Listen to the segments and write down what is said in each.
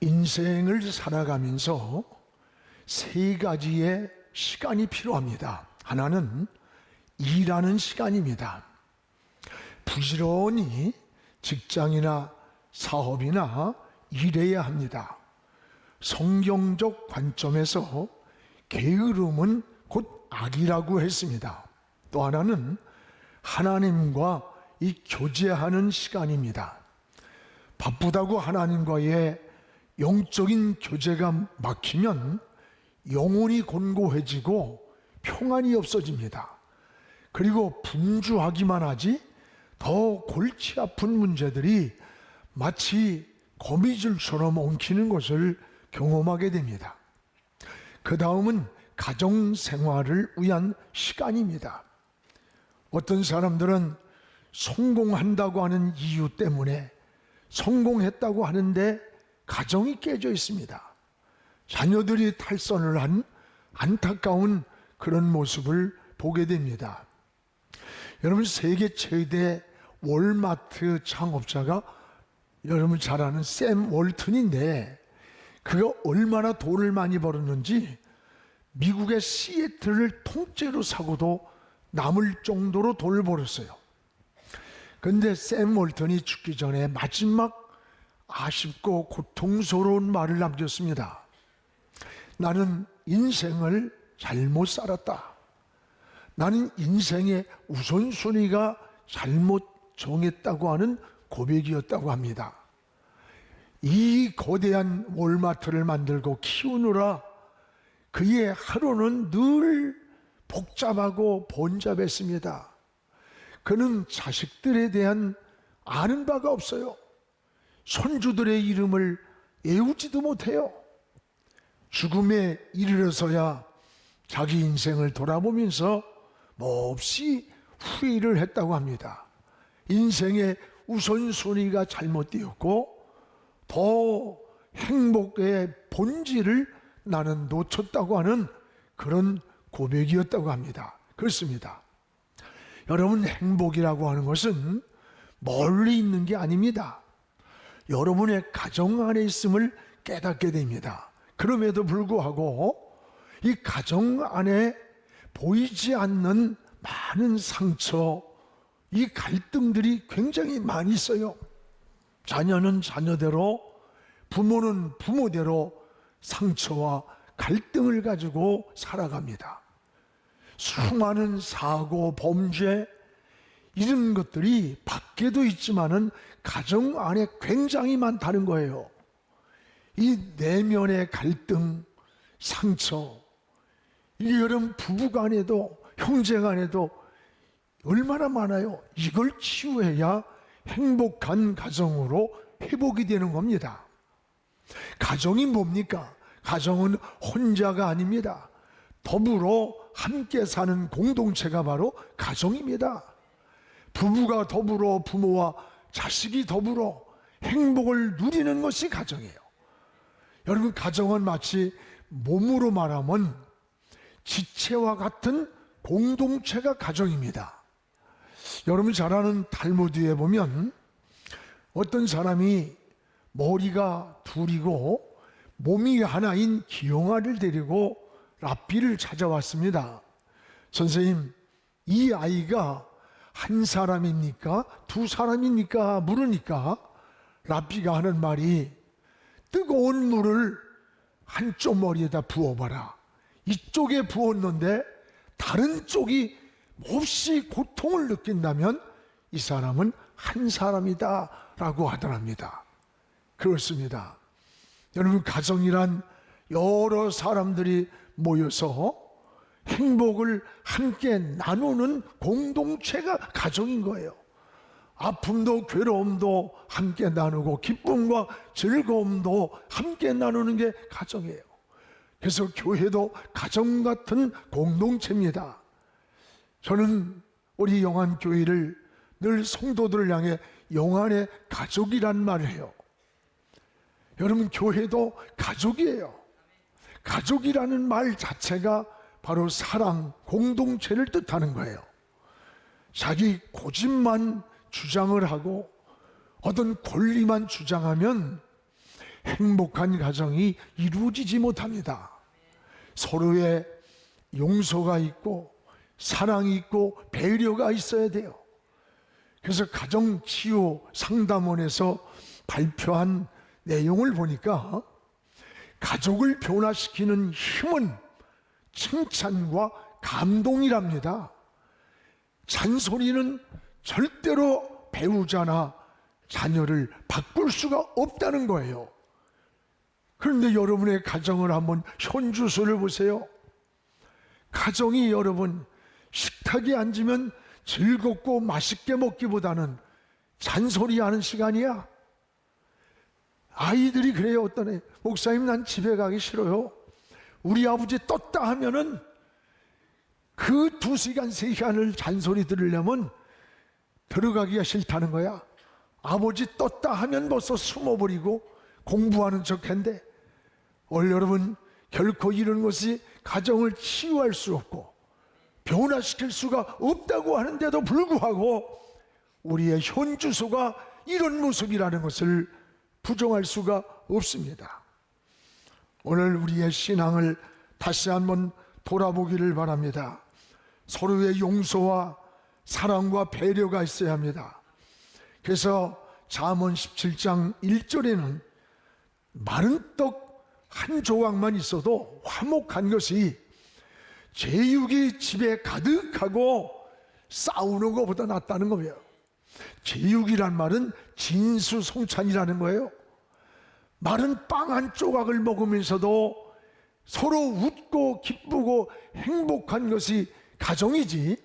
인생을 살아가면서 세 가지의 시간이 필요합니다. 하나는 일하는 시간입니다. 부지런히 직장이나 사업이나 일해야 합니다. 성경적 관점에서 게으름은 곧 악이라고 했습니다. 또 하나는 하나님과 이 교제하는 시간입니다. 바쁘다고 하나님과의 영적인 교제가 막히면 영혼이 곤고해지고 평안이 없어집니다. 그리고 분주하기만 하지 더 골치 아픈 문제들이 마치 거미줄처럼 엉키는 것을 경험하게 됩니다. 그 다음은 가정생활을 위한 시간입니다. 어떤 사람들은 성공한다고 하는 이유 때문에 성공했다고 하는데 가정이 깨져 있습니다. 자녀들이 탈선을 한 안타까운 그런 모습을 보게 됩니다. 여러분, 세계 최대 월마트 창업자가 여러분 잘 아는 샘 월튼인데, 그가 얼마나 돈을 많이 벌었는지 미국의 시애틀을 통째로 사고도 남을 정도로 돈을 벌었어요. 그런데 샘 월튼이 죽기 전에 마지막 아쉽고 고통스러운 말을 남겼습니다. 나는 인생을 잘못 살았다. 나는 인생의 우선순위가 잘못 정했다고 하는 고백이었다고 합니다. 이 거대한 월마트를 만들고 키우느라 그의 하루는 늘 복잡하고 번잡했습니다. 그는 자식들에 대한 아는 바가 없어요. 손주들의 이름을 외우지도 못해요. 죽음에 이르러서야 자기 인생을 돌아보면서 몹시 후회를 했다고 합니다. 인생의 우선순위가 잘못되었고 더 행복의 본질을 나는 놓쳤다고 하는 그런 고백이었다고 합니다. 그렇습니다. 여러분, 행복이라고 하는 것은 멀리 있는 게 아닙니다. 여러분의 가정 안에 있음을 깨닫게 됩니다. 그럼에도 불구하고 이 가정 안에 보이지 않는 많은 상처, 이 갈등들이 굉장히 많이 있어요. 자녀는 자녀대로, 부모는 부모대로 상처와 갈등을 가지고 살아갑니다. 수많은 사고, 범죄, 이런 것들이 밖에도 있지만은 가정 안에 굉장히 많다는 거예요. 이 내면의 갈등, 상처, 이게 여러분 부부 간에도 형제 간에도 얼마나 많아요. 이걸 치유해야 행복한 가정으로 회복이 되는 겁니다. 가정이 뭡니까? 가정은 혼자가 아닙니다. 더불어 함께 사는 공동체가 바로 가정입니다. 부부가 더불어, 부모와 자식이 더불어 행복을 누리는 것이 가정이에요. 여러분, 가정은 마치 몸으로 말하면 지체와 같은 공동체가 가정입니다. 여러분 잘 아는 탈무드에 보면 어떤 사람이 머리가 둘이고 몸이 하나인 기용아를 데리고 랍비를 찾아왔습니다. 선생님, 이 아이가 한 사람입니까? 두 사람입니까? 물으니까 랍비가 하는 말이, 뜨거운 물을 한쪽 머리에다 부어봐라. 이쪽에 부었는데 다른 쪽이 몹시 고통을 느낀다면 이 사람은 한 사람이다 라고 하더랍니다. 그렇습니다. 여러분, 가정이란 여러 사람들이 모여서 행복을 함께 나누는 공동체가 가정인 거예요. 아픔도 괴로움도 함께 나누고 기쁨과 즐거움도 함께 나누는 게 가정이에요. 그래서 교회도 가정 같은 공동체입니다. 저는 우리 영안교회를 늘 성도들을 향해 영안의 가족이란 말을 해요. 여러분, 교회도 가족이에요. 가족이라는 말 자체가 바로 사랑, 공동체를 뜻하는 거예요. 자기 고집만 주장을 하고 어떤 권리만 주장하면 행복한 가정이 이루어지지 못합니다. 서로의 용서가 있고 사랑이 있고 배려가 있어야 돼요. 그래서 가정치유 상담원에서 발표한 내용을 보니까 가족을 변화시키는 힘은 칭찬과 감동이랍니다. 잔소리는 절대로 배우자나 자녀를 바꿀 수가 없다는 거예요. 그런데 여러분의 가정을 한번 현주소를 보세요. 가정이 여러분 식탁에 앉으면 즐겁고 맛있게 먹기보다는 잔소리하는 시간이야. 아이들이 그래요. 어떤 애, 목사님 난 집에 가기 싫어요. 우리 아버지 떴다 하면은 그 2시간 3시간을 잔소리 들으려면 들어가기가 싫다는 거야. 아버지 떴다 하면 벌써 숨어버리고 공부하는 척한데, 여러분 결코 이런 것이 가정을 치유할 수 없고 변화시킬 수가 없다고 하는데도 불구하고 우리의 현주소가 이런 모습이라는 것을 부정할 수가 없습니다. 오늘 우리의 신앙을 다시 한번 돌아보기를 바랍니다. 서로의 용서와 사랑과 배려가 있어야 합니다. 그래서 잠언 17장 1절에는 마른 떡 한 조각만 있어도 화목한 것이 제육이 집에 가득하고 싸우는 것보다 낫다는 거예요. 제육이란 말은 진수성찬이라는 거예요. 마른 빵 한 조각을 먹으면서도 서로 웃고 기쁘고 행복한 것이 가정이지,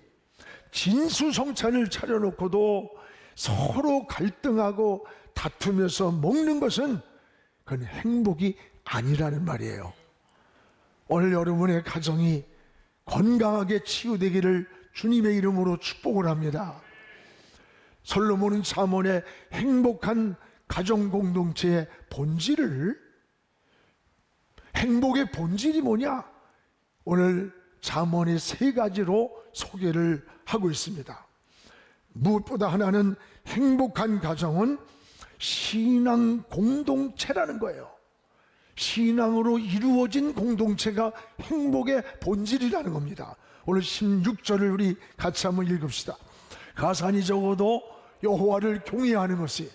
진수성찬을 차려놓고도 서로 갈등하고 다투면서 먹는 것은 그건 행복이 아니라는 말이에요. 오늘 여러분의 가정이 건강하게 치유되기를 주님의 이름으로 축복을 합니다. 솔로몬은 잠언의 행복한 가정 공동체의 본질을, 행복의 본질이 뭐냐? 오늘 잠언의 3가지로 소개를 하고 있습니다. 무엇보다 하나는 행복한 가정은 신앙 공동체라는 거예요. 신앙으로 이루어진 공동체가 행복의 본질이라는 겁니다. 오늘 16절을 우리 같이 한번 읽읍시다. 가산이 적어도 여호와를 경외하는 것이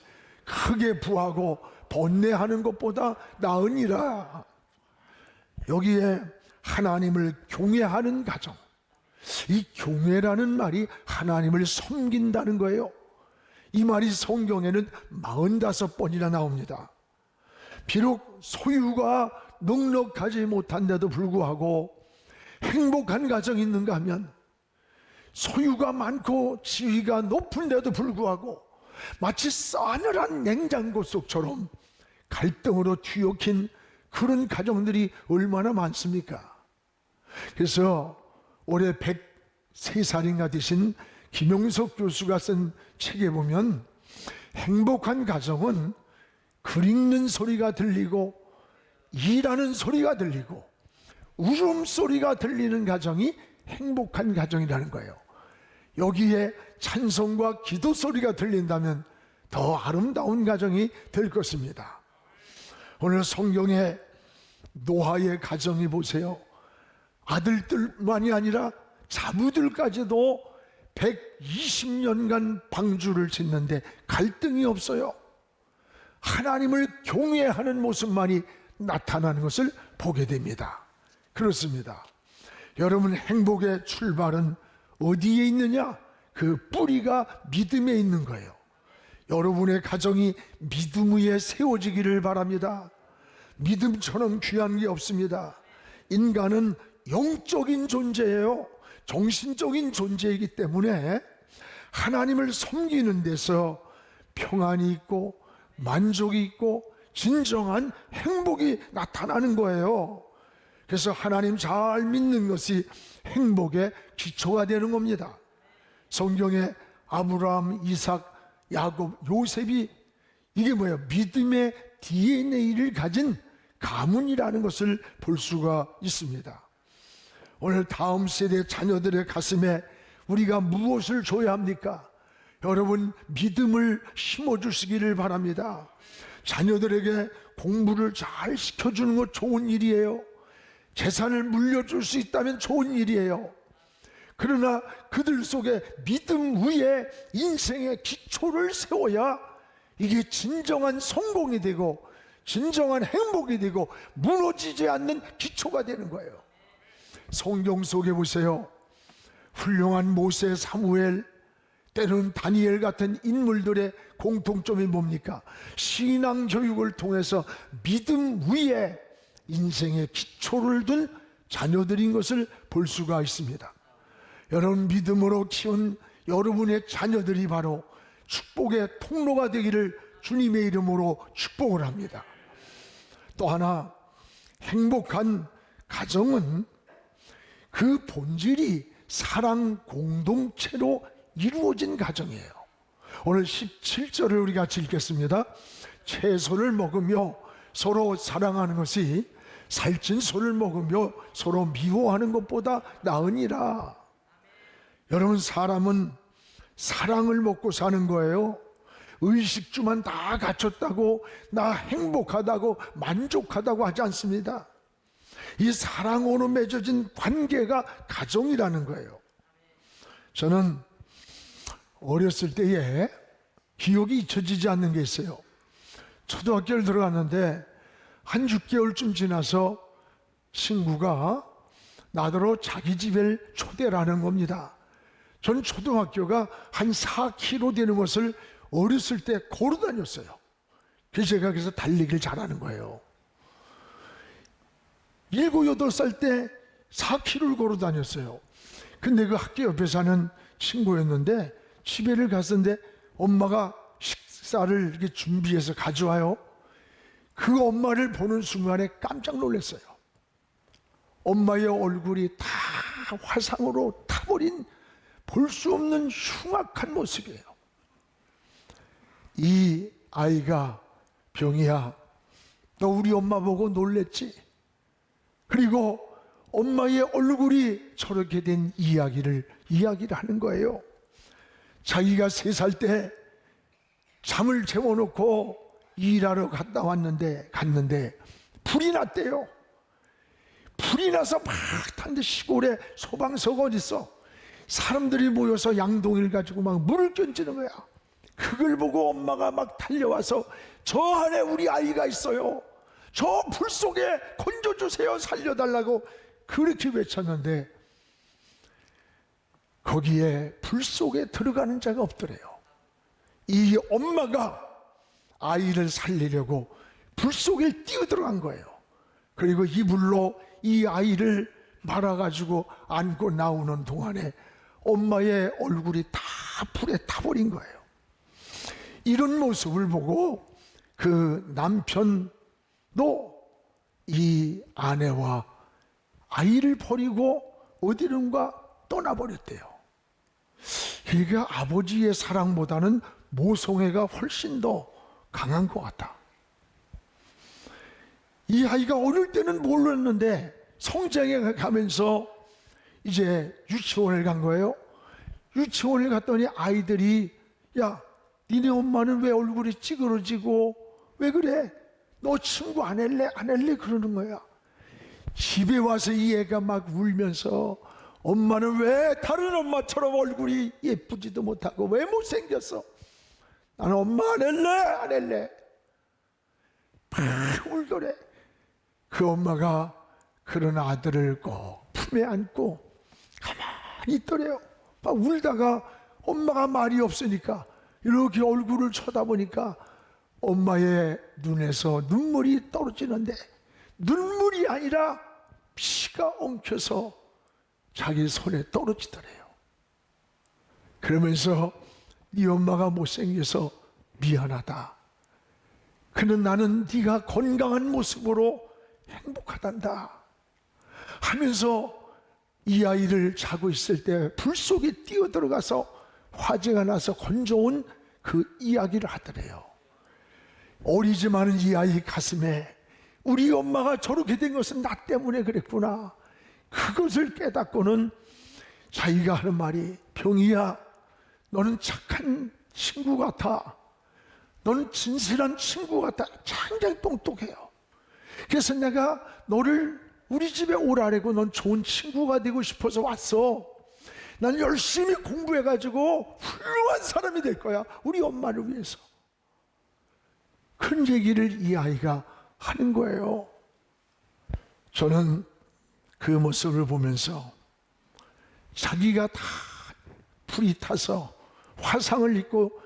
크게 부하고 번뇌하는 것보다 나으니라. 여기에 하나님을 경외하는 가정, 이 경외라는 말이 하나님을 섬긴다는 거예요. 이 말이 성경에는 45번이나 나옵니다. 비록 소유가 넉넉하지 못한데도 불구하고 행복한 가정이 있는가 하면, 소유가 많고 지위가 높은데도 불구하고 마치 싸늘한 냉장고 속처럼 갈등으로 뒤엉킨 그런 가정들이 얼마나 많습니까? 그래서 올해 103살인가 되신 김용석 교수가 쓴 책에 보면 행복한 가정은 글 읽는 소리가 들리고 일하는 소리가 들리고 울음소리가 들리는 가정이 행복한 가정이라는 거예요. 여기에 찬송과 기도 소리가 들린다면 더 아름다운 가정이 될 것입니다. 오늘 성경의 노아의 가정이 보세요. 아들들만이 아니라 자부들까지도 120년간 방주를 짓는데 갈등이 없어요. 하나님을 경외하는 모습만이 나타나는 것을 보게 됩니다. 그렇습니다. 여러분, 행복의 출발은 어디에 있느냐? 그 뿌리가 믿음에 있는 거예요. 여러분의 가정이 믿음 위에 세워지기를 바랍니다. 믿음처럼 귀한 게 없습니다. 인간은 영적인 존재예요. 정신적인 존재이기 때문에 하나님을 섬기는 데서 평안이 있고 만족이 있고 진정한 행복이 나타나는 거예요. 그래서 하나님 잘 믿는 것이 행복의 기초가 되는 겁니다. 성경에 아브라함, 이삭, 야곱, 요셉이 이게 뭐예요? 믿음의 DNA를 가진 가문이라는 것을 볼 수가 있습니다. 오늘 다음 세대 자녀들의 가슴에 우리가 무엇을 줘야 합니까? 여러분, 믿음을 심어주시기를 바랍니다. 자녀들에게 공부를 잘 시켜주는 것 좋은 일이에요. 재산을 물려줄 수 있다면 좋은 일이에요. 그러나 그들 속에 믿음 위에 인생의 기초를 세워야 이게 진정한 성공이 되고 진정한 행복이 되고 무너지지 않는 기초가 되는 거예요. 성경 속에 보세요. 훌륭한 모세, 사무엘, 때로는 다니엘 같은 인물들의 공통점이 뭡니까? 신앙 교육을 통해서 믿음 위에 인생의 기초를 둔 자녀들인 것을 볼 수가 있습니다. 여러분, 믿음으로 키운 여러분의 자녀들이 바로 축복의 통로가 되기를 주님의 이름으로 축복을 합니다. 또 하나, 행복한 가정은 그 본질이 사랑 공동체로 이루어진 가정이에요. 오늘 17절을 우리 같이 읽겠습니다. 채소를 먹으며 서로 사랑하는 것이 살찐 소를 먹으며 서로 미워하는 것보다 나으니라. 여러분, 사람은 사랑을 먹고 사는 거예요. 의식주만 다 갖췄다고, 나 행복하다고, 만족하다고 하지 않습니다. 이 사랑으로 맺어진 관계가 가정이라는 거예요. 저는 어렸을 때에 기억이 잊혀지지 않는 게 있어요. 초등학교를 들어갔는데 한 6개월쯤 지나서 친구가 나더러 자기 집에 초대를 하는 겁니다. 전 초등학교가 한 4km 되는 것을 어렸을 때 걸어 다녔어요. 그래서 제가 그래서 달리기를 잘하는 거예요. 7, 8살 때 4km를 걸어 다녔어요. 근데 그 학교 옆에 사는 친구였는데 집에를 갔는데 엄마가 식사를 이렇게 준비해서 가져와요. 그 엄마를 보는 순간에 깜짝 놀랐어요. 엄마의 얼굴이 다 화상으로 타버린 볼 수 없는 흉악한 모습이에요. 이 아이가, 병이야, 너 우리 엄마 보고 놀랬지? 그리고 엄마의 얼굴이 저렇게 된 이야기를 하는 거예요. 자기가 3살 때 잠을 재워놓고 일하러 갔는데 불이 났대요. 불이 나서 막 탔는데 시골에 소방서가 어딨어? 사람들이 모여서 양동이를 가지고 막 물을 던지는 거야. 그걸 보고 엄마가 막 달려와서 저 안에 우리 아이가 있어요. 저 불 속에 건져주세요. 살려달라고 그렇게 외쳤는데 거기에 불 속에 들어가는 자가 없더래요. 이 엄마가 아이를 살리려고 불 속에 뛰어들어간 거예요. 그리고 이불로 이 아이를 말아가지고 안고 나오는 동안에 엄마의 얼굴이 다 불에 타버린 거예요. 이런 모습을 보고 그 남편도 이 아내와 아이를 버리고 어디론가 떠나버렸대요. 그러니까 아버지의 사랑보다는 모성애가 훨씬 더 강한 것 같다. 이 아이가 어릴 때는 몰랐는데 성장해 가면서 이제 유치원을 간 거예요. 유치원을 갔더니 아이들이, 야, 니네 엄마는 왜 얼굴이 찌그러지고 왜 그래? 너 친구 안 할래? 안 할래? 그러는 거야. 집에 와서 이 애가 막 울면서 엄마는 왜 다른 엄마처럼 얼굴이 예쁘지도 못하고 왜 못생겼어? 나는 엄마 안 할래? 안 할래? 막 울더래. 그 엄마가 그런 아들을 꼭 품에 안고 가만히 있더래요. 막 울다가 엄마가 말이 없으니까 이렇게 얼굴을 쳐다보니까 엄마의 눈에서 눈물이 떨어지는데 눈물이 아니라 피가 엉켜서 자기 손에 떨어지더래요. 그러면서 네 엄마가 못생겨서 미안하다. 그는 나는 네가 건강한 모습으로 행복하단다 하면서 이 아이를 자고 있을 때 불 속에 뛰어들어가서 화재가 나서 건져온 그 이야기를 하더래요. 어리지만은 이 아이 가슴에 우리 엄마가 저렇게 된 것은 나 때문에 그랬구나. 그것을 깨닫고는 자기가 하는 말이, 병이야, 너는 착한 친구 같아. 너는 진실한 친구 같다. 굉장히 똑똑해요. 그래서 내가 너를 우리 집에 오라래고 넌 좋은 친구가 되고 싶어서 왔어. 난 열심히 공부해가지고 훌륭한 사람이 될 거야. 우리 엄마를 위해서. 그런 얘기를 이 아이가 하는 거예요. 저는 그 모습을 보면서 자기가 다 불이 타서 화상을 입고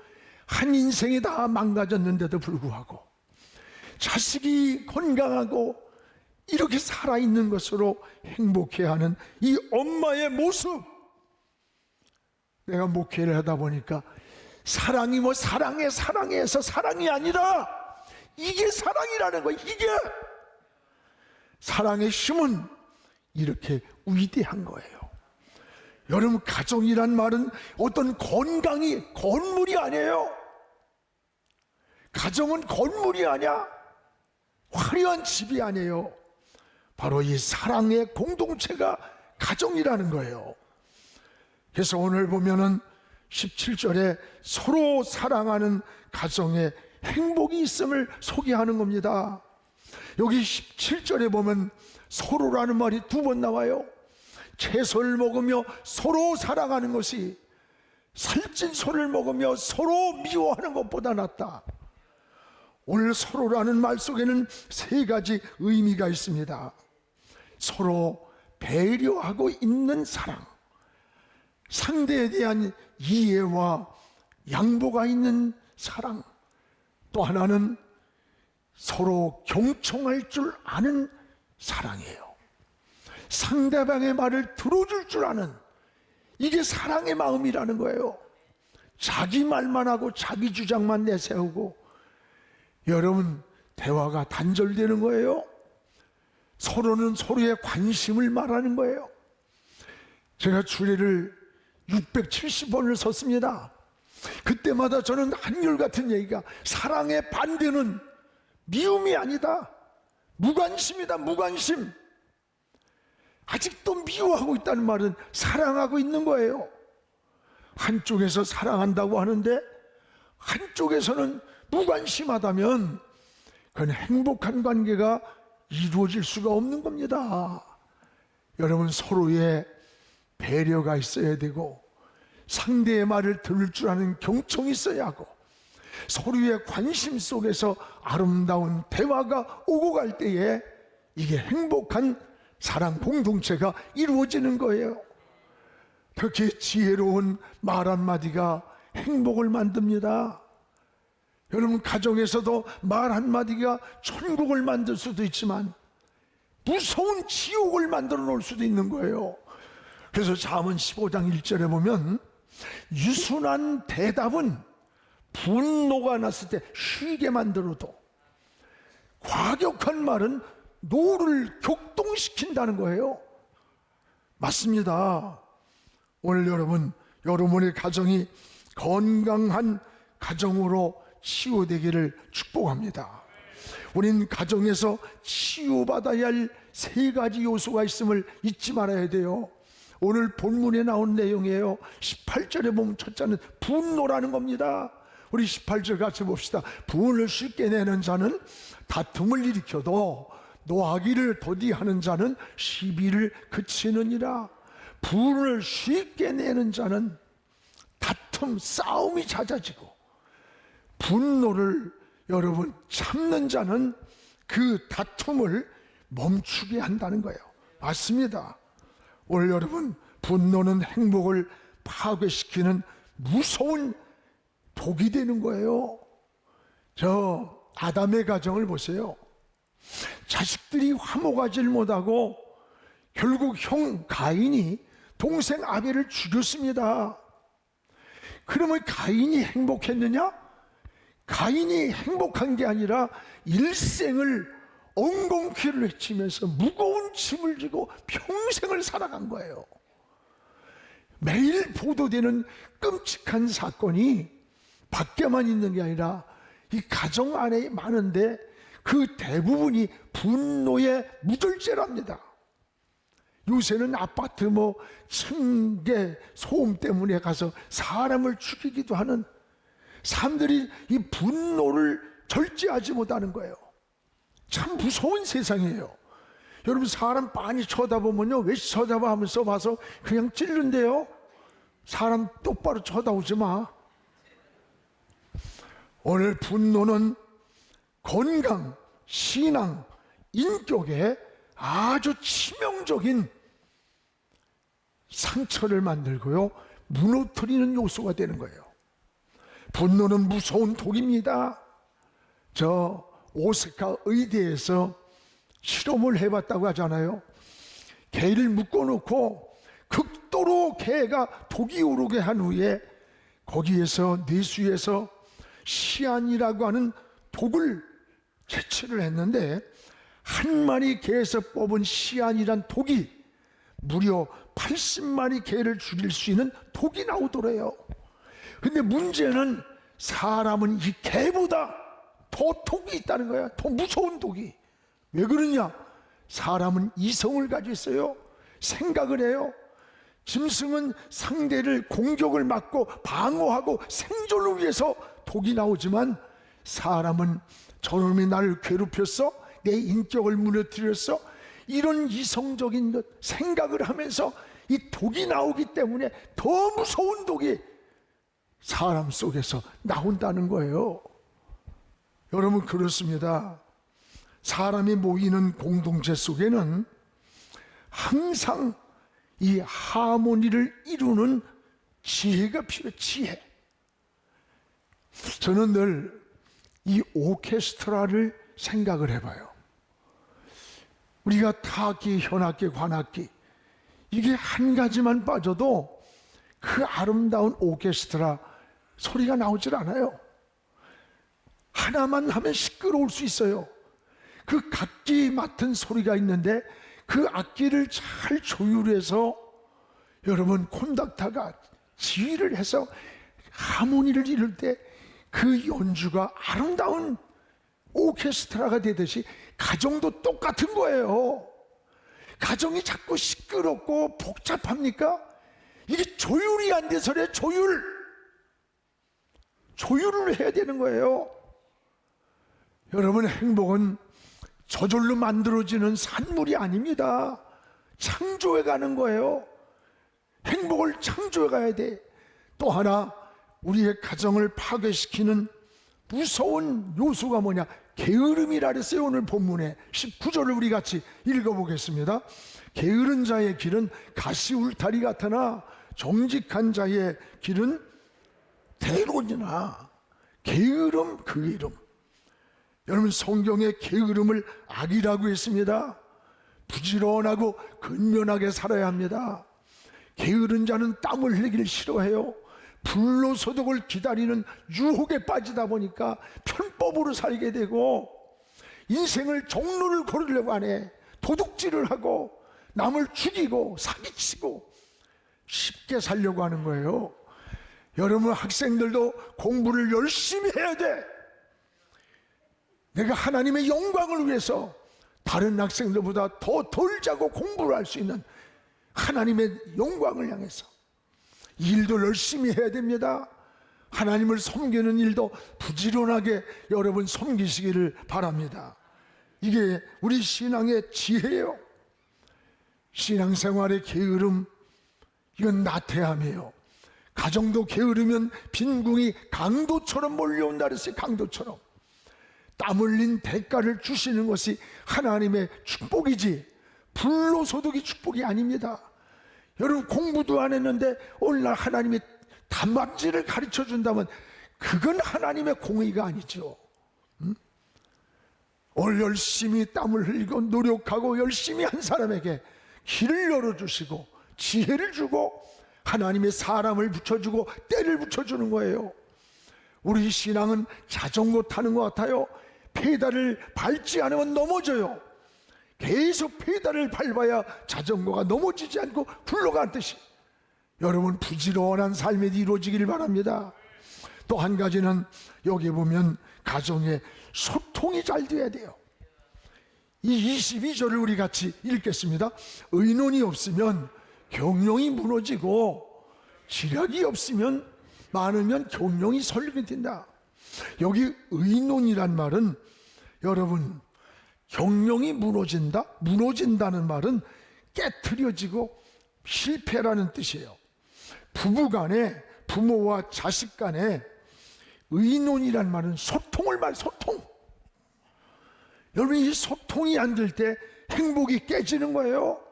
한 인생이 다 망가졌는데도 불구하고 자식이 건강하고 이렇게 살아있는 것으로 행복해하는 이 엄마의 모습, 내가 목회를 하다 보니까 사랑이 뭐 사랑해서 사랑이 아니라 이게 사랑이라는 거예요. 이게 사랑의 힘은 이렇게 위대한 거예요. 여러분, 가정이란 말은 어떤 건물이 아니에요. 가정은 건물이 아니야. 화려한 집이 아니에요. 바로 이 사랑의 공동체가 가정이라는 거예요. 그래서 오늘 보면은 17절에 서로 사랑하는 가정에 행복이 있음을 소개하는 겁니다. 여기 17절에 보면 서로라는 말이 2번 나와요. 채소를 먹으며 서로 사랑하는 것이 살찐 소를 먹으며 서로 미워하는 것보다 낫다. 오늘 서로라는 말 속에는 3가지 의미가 있습니다. 서로 배려하고 있는 사랑, 상대에 대한 이해와 양보가 있는 사랑, 또 하나는 서로 경청할 줄 아는 사랑이에요. 상대방의 말을 들어줄 줄 아는, 이게 사랑의 마음이라는 거예요. 자기 말만 하고 자기 주장만 내세우고 여러분 대화가 단절되는 거예요. 서로는 서로의 관심을 말하는 거예요. 제가 주례를 670번을 섰습니다. 그때마다 저는 한결같은 얘기가, 사랑의 반대는 미움이 아니다, 무관심이다. 무관심. 아직도 미워하고 있다는 말은 사랑하고 있는 거예요. 한쪽에서 사랑한다고 하는데 한쪽에서는 무관심하다면 그건 행복한 관계가 이루어질 수가 없는 겁니다. 여러분, 서로의 배려가 있어야 되고 상대의 말을 들을 줄 아는 경청이 있어야 하고 서로의 관심 속에서 아름다운 대화가 오고 갈 때에 이게 행복한 사랑 공동체가 이루어지는 거예요. 그렇게 지혜로운 말 한마디가 행복을 만듭니다. 여러분, 가정에서도 말 한마디가 천국을 만들 수도 있지만 무서운 지옥을 만들어 놓을 수도 있는 거예요. 그래서 잠언 15장 1절에 보면 유순한 대답은 분노가 났을 때 쉬게 만들어도 과격한 말은 노를 격동시킨다는 거예요. 맞습니다. 오늘 여러분의 가정이 건강한 가정으로 치유되기를 축복합니다. 우린 가정에서 치유받아야 할 3가지 요소가 있음을 잊지 말아야 돼요. 오늘 본문에 나온 내용이에요. 18절에 보면 첫째는 분노라는 겁니다. 우리 18절 같이 봅시다. 분을 쉽게 내는 자는 다툼을 일으켜도 노하기를 더디하는 자는 시비를 그치느니라. 분을 쉽게 내는 자는 다툼, 싸움이 잦아지고, 분노를 여러분 참는 자는 그 다툼을 멈추게 한다는 거예요. 맞습니다. 오늘 여러분, 분노는 행복을 파괴시키는 무서운 독이 되는 거예요. 저 아담의 가정을 보세요. 자식들이 화목하지를 못하고 결국 형 가인이 동생 아벨을 죽였습니다. 그러면 가인이 행복했느냐? 가인이 행복한 게 아니라 일생을 엉겅퀴를 헤치면서 무거운 짐을 지고 평생을 살아간 거예요. 매일 보도되는 끔찍한 사건이 밖에만 있는 게 아니라 이 가정 안에 많은데 그 대부분이 분노의 무절제랍니다. 요새는 아파트 층계 소음 때문에 가서 사람을 죽이기도 하는, 사람들이 이 분노를 절제하지 못하는 거예요. 참 무서운 세상이에요. 여러분, 사람 빤히 쳐다보면요, 왜 쳐다봐 하면서 봐서 그냥 찔른대요. 사람 똑바로 쳐다보지 마. 오늘 분노는 건강, 신앙, 인격에 아주 치명적인 상처를 만들고요, 무너뜨리는 요소가 되는 거예요. 분노는 무서운 독입니다. 저 오사카 의대에서 실험을 해봤다고 하잖아요. 개를 묶어놓고 극도로 개가 독이 오르게 한 후에 거기에서 내수에서 시안이라고 하는 독을 채취를 했는데, 한 마리 개에서 뽑은 시안이란 독이 무려 80마리 개를 죽일 수 있는 독이 나오더래요. 근데 문제는 사람은 이 개보다 더 독이 있다는 거야. 더 무서운 독이. 왜 그러냐? 사람은 이성을 가지고 있어요. 생각을 해요. 짐승은 상대를 공격을 막고 방어하고 생존을 위해서 독이 나오지만, 사람은 저놈이 나를 괴롭혔어? 내 인격을 무너뜨렸어? 이런 이성적인 것, 생각을 하면서 이 독이 나오기 때문에 더 무서운 독이 사람 속에서 나온다는 거예요. 여러분, 그렇습니다. 사람이 모이는 공동체 속에는 항상 이 하모니를 이루는 지혜가 필요해요. 지혜. 저는 늘 이 오케스트라를 생각을 해봐요. 우리가 타악기, 현악기, 관악기, 이게 한 가지만 빠져도 그 아름다운 오케스트라 소리가 나오질 않아요. 하나만 하면 시끄러울 수 있어요. 그 각기 맡은 소리가 있는데 그 악기를 잘 조율해서 여러분 콘닥터가 지휘를 해서 하모니를 이룰 때 그 연주가 아름다운 오케스트라가 되듯이 가정도 똑같은 거예요. 가정이 자꾸 시끄럽고 복잡합니까? 이게 조율이 안 돼서래. 조율을 해야 되는 거예요. 여러분, 행복은 저절로 만들어지는 산물이 아닙니다. 창조해 가는 거예요. 행복을 창조해 가야 돼. 또 하나, 우리의 가정을 파괴시키는 무서운 요소가 뭐냐? 게으름이라 그랬어요. 오늘 본문에 19절을 우리 같이 읽어보겠습니다. 게으른 자의 길은 가시 울타리 같으나 정직한 자의 길은 대론이나. 게으름, 그 이름. 여러분, 성경에 게으름을 악이라고 했습니다. 부지런하고 근면하게 살아야 합니다. 게으른 자는 땀을 흘리기를 싫어해요. 불로소득을 기다리는 유혹에 빠지다 보니까 편법으로 살게 되고, 인생을 종로를 고르려고 하네. 도둑질을 하고 남을 죽이고 사기치고 쉽게 살려고 하는 거예요. 여러분, 학생들도 공부를 열심히 해야 돼. 내가 하나님의 영광을 위해서 다른 학생들보다 더 덜 자고 공부를 할 수 있는 하나님의 영광을 향해서 일도 열심히 해야 됩니다. 하나님을 섬기는 일도 부지런하게 여러분 섬기시기를 바랍니다. 이게 우리 신앙의 지혜예요. 신앙생활의 게으름, 이건 나태함이에요. 가정도 게으르면 빈궁이 강도처럼 몰려온다 그랬어요. 강도처럼. 땀 흘린 대가를 주시는 것이 하나님의 축복이지 불로소득이 축복이 아닙니다. 여러분, 공부도 안 했는데 오늘날 하나님이 단박질을 가르쳐 준다면 그건 하나님의 공의가 아니죠. 오늘 열심히 땀을 흘리고 노력하고 열심히 한 사람에게 길을 열어주시고 지혜를 주고 하나님의 사람을 붙여주고 때를 붙여주는 거예요. 우리 신앙은 자전거 타는 것 같아요. 페달을 밟지 않으면 넘어져요. 계속 페달을 밟아야 자전거가 넘어지지 않고 굴러가듯이 여러분, 부지런한 삶이 이루어지길 바랍니다. 또 한 가지는 여기 보면 가정의 소통이 잘 돼야 돼요. 이 22절을 우리 같이 읽겠습니다. 의논이 없으면 경영이 무너지고 지략이 없으면 많으면 경영이 설리게 된다. 여기 의논이란 말은 여러분 경영이 무너진다? 무너진다는 말은 깨트려지고 실패라는 뜻이에요. 부부간에 부모와 자식 간에 의논이란 말은 소통을 말 소통. 여러분 이 소통이 안 될 때 행복이 깨지는 거예요.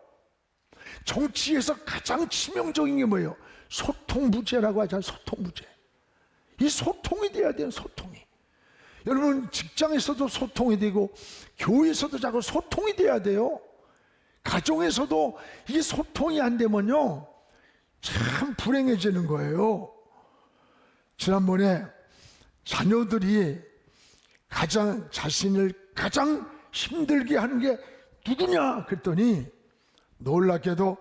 정치에서 가장 치명적인 게 뭐예요? 소통부재라고 하잖아요. 소통부재. 이 소통이 돼야 돼요. 소통이. 여러분 직장에서도 소통이 되고 교회에서도 자꾸 소통이 돼야 돼요. 가정에서도 이게 소통이 안 되면요 참 불행해지는 거예요. 지난번에 자녀들이 자신을 가장 힘들게 하는 게 누구냐 그랬더니 놀랍게도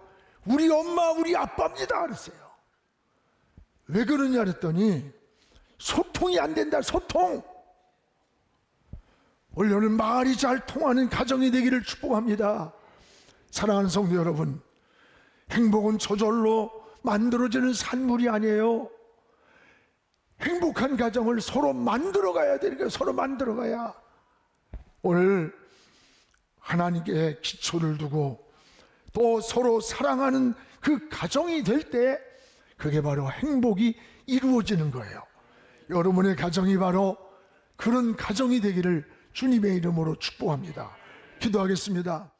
우리 엄마 우리 아빠입니다 그랬어요. 왜 그러냐 그랬더니 소통이 안 된다. 소통. 오늘은 말이 잘 통하는 가정이 되기를 축복합니다. 사랑하는 성도 여러분, 행복은 저절로 만들어지는 산물이 아니에요. 행복한 가정을 서로 만들어 가야 되니까 서로 만들어 가야 오늘 하나님께 기초를 두고 또 서로 사랑하는 그 가정이 될 때 그게 바로 행복이 이루어지는 거예요. 여러분의 가정이 바로 그런 가정이 되기를 주님의 이름으로 축복합니다. 기도하겠습니다.